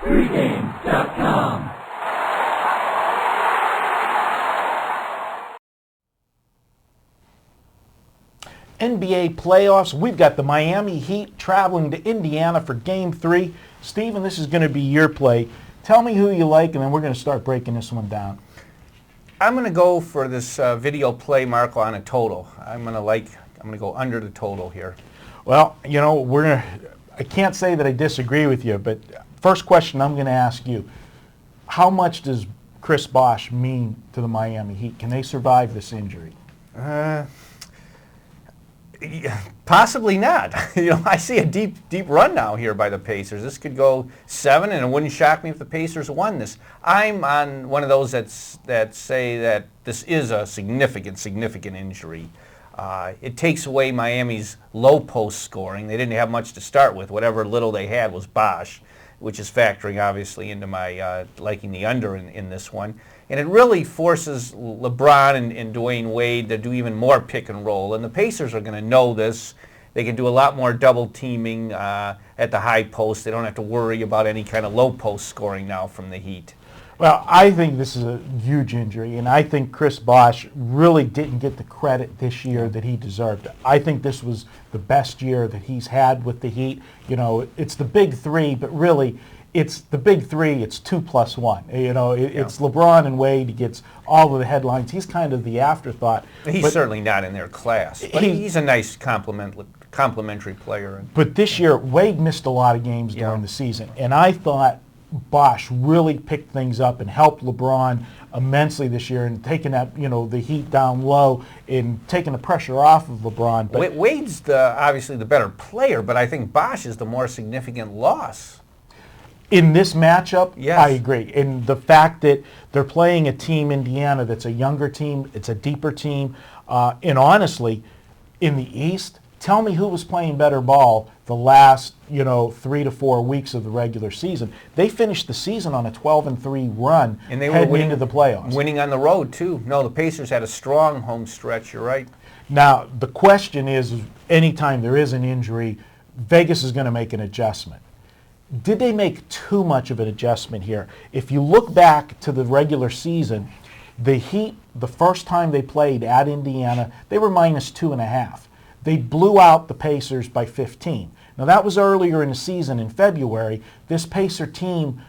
Pregame.com. NBA playoffs. We've got the Miami Heat traveling to Indiana for Game 3. Stephen, this is going to be your play. Tell me who you like, and then we're going to start breaking this one down. I'm going to go for this video play, Marco, on a total. I'm going to go under the total here. Well, you know, I can't say that I disagree with you, but first question I'm going to ask you, how much does Chris Bosh mean to the Miami Heat? Can they survive this injury? Possibly not. I see a deep run now here by the Pacers. This could go 7, and it wouldn't shock me if the Pacers won this. I'm on one of those that say that this is a significant injury. It takes away Miami's low post scoring. They didn't have much to start with. Whatever little they had was Bosh, which is factoring obviously into my liking the under in this one. And it really forces LeBron and Dwayne Wade to do even more pick and roll. And the Pacers are going to know this. They can do a lot more double teaming at the high post. They don't have to worry about any kind of low post scoring now from the Heat. Well, I think this is a huge injury, and I think Chris Bosh really didn't get the credit this year that he deserved. I think this was the best year that he's had with the Heat. It's the big three, but really, it's the big three. It's 2 plus 1. It's LeBron and Wade. He gets all of the headlines. He's kind of the afterthought. He's certainly not in their class, but he's a nice complementary player. But this year, Wade missed a lot of games during the season, and I thought Bosh really picked things up and helped LeBron immensely this year, and taking that the Heat down low and taking the pressure off of LeBron. But Wade's obviously the better player, but I think Bosh is the more significant loss. In this matchup, yes. I agree. And the fact that they're playing a team, Indiana, that's a younger team, it's a deeper team, and honestly, in the East, tell me who was playing better ball the last 3 to 4 weeks of the regular season. They finished the season on a 12-3 run, and they heading were into the playoffs. Winning on the road too. No, the Pacers had a strong home stretch. You're right. Now the question is, anytime there is an injury, Vegas is going to make an adjustment. Did they make too much of an adjustment here? If you look back to the regular season, the Heat, the first time they played at Indiana, they were -2.5. They blew out the Pacers by 15. Now that was earlier in the season in February. This Pacer team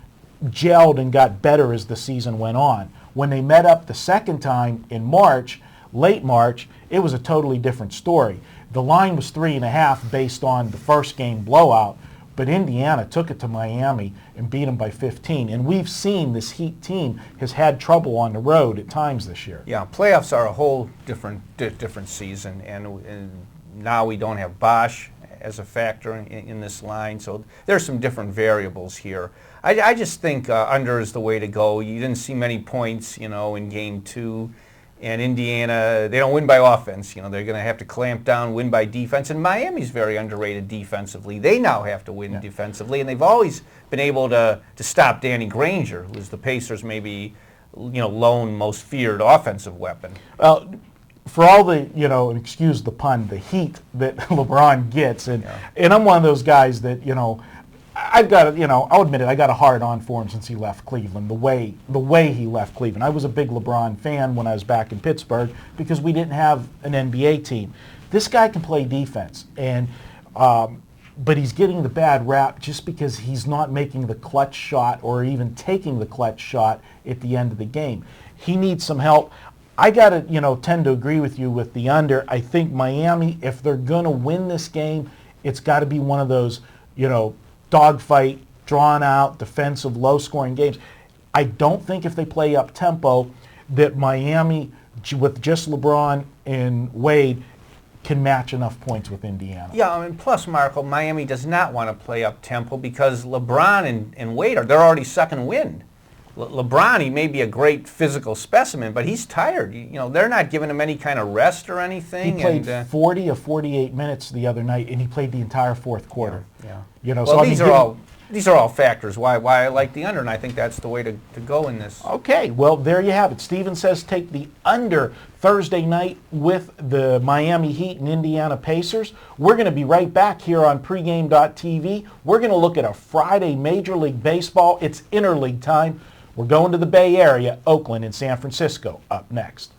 gelled and got better as the season went on. When they met up the second time in March, late March, it was a totally different story. The line was 3.5 based on the first game blowout, but Indiana took it to Miami and beat them by 15. And we've seen this Heat team has had trouble on the road at times this year. Yeah, playoffs are a whole different season, and now we don't have Bosh as a factor in this line, so there's some different variables here. I just think under is the way to go. You didn't see many points, in Game 2, and Indiana, they don't win by offense. They're going to have to clamp down, win by defense, and Miami's very underrated defensively. They now have to win defensively, and they've always been able to stop Danny Granger, who's the Pacers' maybe lone most feared offensive weapon. Well, for all the, excuse the pun, the heat that LeBron gets, and I'm one of those guys that, I've got, I'll admit it, I got a hard on for him since he left Cleveland, the way he left Cleveland. I was a big LeBron fan when I was back in Pittsburgh because we didn't have an NBA team. This guy can play defense, and but he's getting the bad rap just because he's not making the clutch shot or even taking the clutch shot at the end of the game. He needs some help. I got to, tend to agree with you with the under. I think Miami, if they're going to win this game, it's got to be one of those, dogfight, drawn-out, defensive, low-scoring games. I don't think if they play up-tempo that Miami, with just LeBron and Wade, can match enough points with Indiana. Yeah, plus, Marco, Miami does not want to play up-tempo because LeBron and Wade, they're already sucking wind. LeBron, he may be a great physical specimen, but he's tired. They're not giving him any kind of rest or anything. He played 40 or 48 minutes the other night, and he played the entire fourth quarter. Yeah. So well, these are all these are all factors why I like the under, and I think that's the way to go in this. Okay, well, there you have it. Steven says take the under Thursday night with the Miami Heat and Indiana Pacers. We're going to be right back here on pregame.tv. We're going to look at a Friday Major League Baseball. It's interleague time. We're going to the Bay Area, Oakland and San Francisco up next.